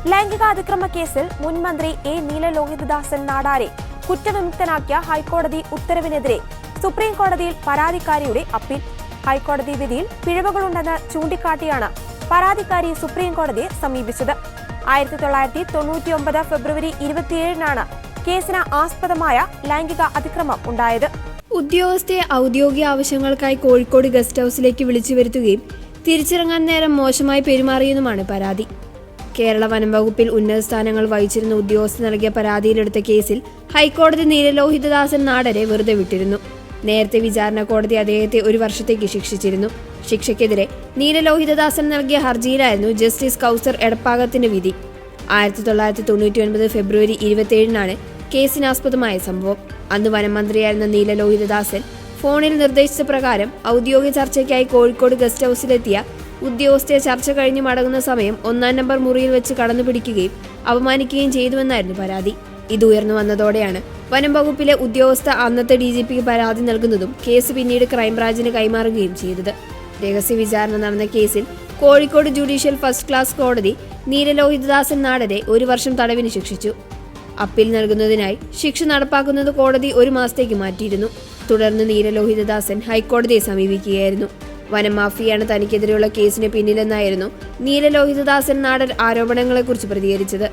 ലൈംഗികാതിക്രമ കേസിൽ മുൻ മന്ത്രി എ നീലലോഹിതദാസൻ നാടാരെ കുറ്റവിമുക്തനാക്കിയ ഹൈക്കോടതി ഉത്തരവിനെതിരെ സുപ്രീം കോടതിയിൽ പരാതിക്കാരിയുടെ അപ്പീൽ. ഹൈക്കോടതി വിധിയിൽ പിഴവുകളുണ്ടെന്ന് ചൂണ്ടിക്കാട്ടിയാണ് പരാതിക്കാരി സുപ്രീം കോടതിയെ സമീപിച്ചത്. 1999 ഫെബ്രുവരി 27-നാണ് കേസിന് ആസ്പദമായ ലൈംഗിക അതിക്രമം ഉണ്ടായത്. ഉദ്യോഗസ്ഥയെ ഔദ്യോഗിക ആവശ്യങ്ങൾക്കായി കോഴിക്കോട് ഗസ്റ്റ് ഹൌസിലേക്ക് വിളിച്ചു വരുത്തുകയും തിരിച്ചിറങ്ങാൻ നേരം മോശമായി പെരുമാറിയെന്നുമാണ് പരാതി. കേരള വനം വകുപ്പിൽ ഉന്നത സ്ഥാനങ്ങൾ വഹിച്ചിരുന്ന ഉദ്യോഗസ്ഥ നൽകിയ പരാതിയിലെടുത്ത കേസിൽ ഹൈക്കോടതി നീലലോഹിതദാസൻ നാടരെ വെറുതെ വിട്ടിരുന്നു. നേരത്തെ വിചാരണ കോടതി അദ്ദേഹത്തെ 1 വർഷത്തേക്ക് ശിക്ഷിച്ചിരുന്നു. ശിക്ഷയ്ക്കെതിരെ നീലലോഹിതദാസൻ നൽകിയ ഹർജിയിലായിരുന്നു ജസ്റ്റിസ് കൗസർ എടപ്പാകത്തിന്റെ വിധി. 1999 ഫെബ്രുവരി 27-നാണ് കേസിനാസ്പദമായ സംഭവം. അന്ന് വനം മന്ത്രിയായിരുന്ന നീലലോഹിതദാസൻ ഫോണിൽ നിർദ്ദേശിച്ച പ്രകാരം ഔദ്യോഗിക ചർച്ചയ്ക്കായി കോഴിക്കോട് ഗസ്റ്റ് ഹൌസിലെത്തിയ ഉദ്യോഗസ്ഥയെ ചർച്ച കഴിഞ്ഞ് മടങ്ങുന്ന സമയം 1-ാം നമ്പർ മുറിയിൽ വെച്ച് കടന്നു പിടിക്കുകയും അപമാനിക്കുകയും ചെയ്തുവെന്നായിരുന്നു പരാതി. ഇത് ഉയർന്നു വന്നതോടെയാണ് വനം വകുപ്പിലെ ഉദ്യോഗസ്ഥ അന്നത്തെ DGPക്ക് പരാതി നൽകുന്നതും കേസ് പിന്നീട് ക്രൈംബ്രാഞ്ചിന് കൈമാറുകയും ചെയ്തത്. രഹസ്യ വിചാരണ നടന്ന കേസിൽ കോഴിക്കോട് ജുഡീഷ്യൽ ഫസ്റ്റ് ക്ലാസ് കോടതി നീലലോഹിതദാസൻ നാടരെ 1 വർഷം തടവിന് ശിക്ഷിച്ചു. അപ്പീൽ നൽകുന്നതിനായി ശിക്ഷ നടപ്പാക്കുന്നത് കോടതി 1 മാസത്തേക്ക് മാറ്റിയിരുന്നു. തുടർന്ന് നീലലോഹിതദാസൻ ഹൈക്കോടതിയെ സമീപിക്കുകയായിരുന്നു. വനം മാഫിയാണ് തനിക്കെതിരെയുള്ള കേസിന് പിന്നിലെന്നായിരുന്നു നീലലോഹിതദാസൻ നാടർ ആരോപണങ്ങളെക്കുറിച്ച് പ്രതികരിച്ചത്.